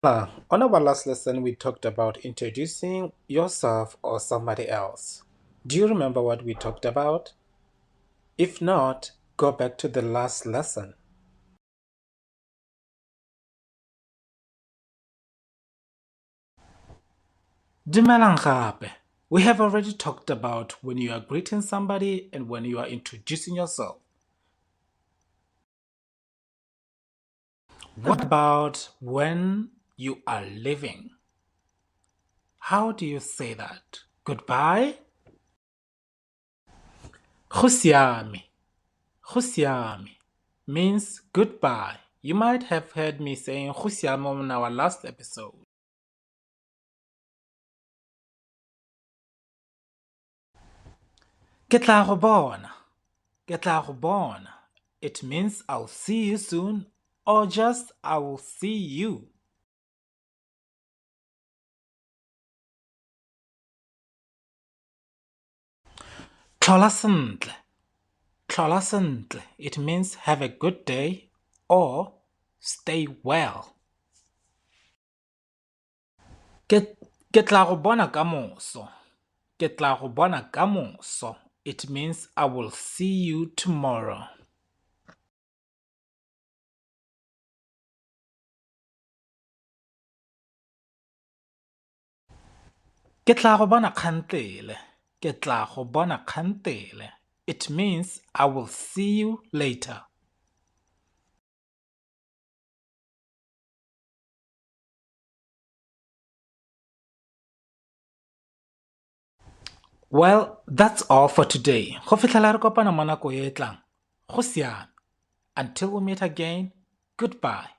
On our last lesson, we talked about introducing yourself or somebody else. Do you remember what we talked about? If not, go back to the last lesson. Dumelang gape. We have already talked about when you are greeting somebody and when you are introducing yourself. What about when you are leaving? How do you say that? Goodbye? Go siame. Go siame means goodbye. You might have heard me saying go siame on our last episode. Ke tla go bona. Ke tla go bona. It means I'll see you soon or just I will see you. Tlhola sentle. Tlhola sentle. It means have a good day or stay well. Ke tla go bona ka moso. Ke tla go bona ka moso. It means I will see you tomorrow. Ke tla go bona kgantele. Ke tla go bona kgantele. It means I will see you later. Well, that's all for today. Go fitlhela re kopana mo nako e e tlang. Go siame. Until we meet again, goodbye.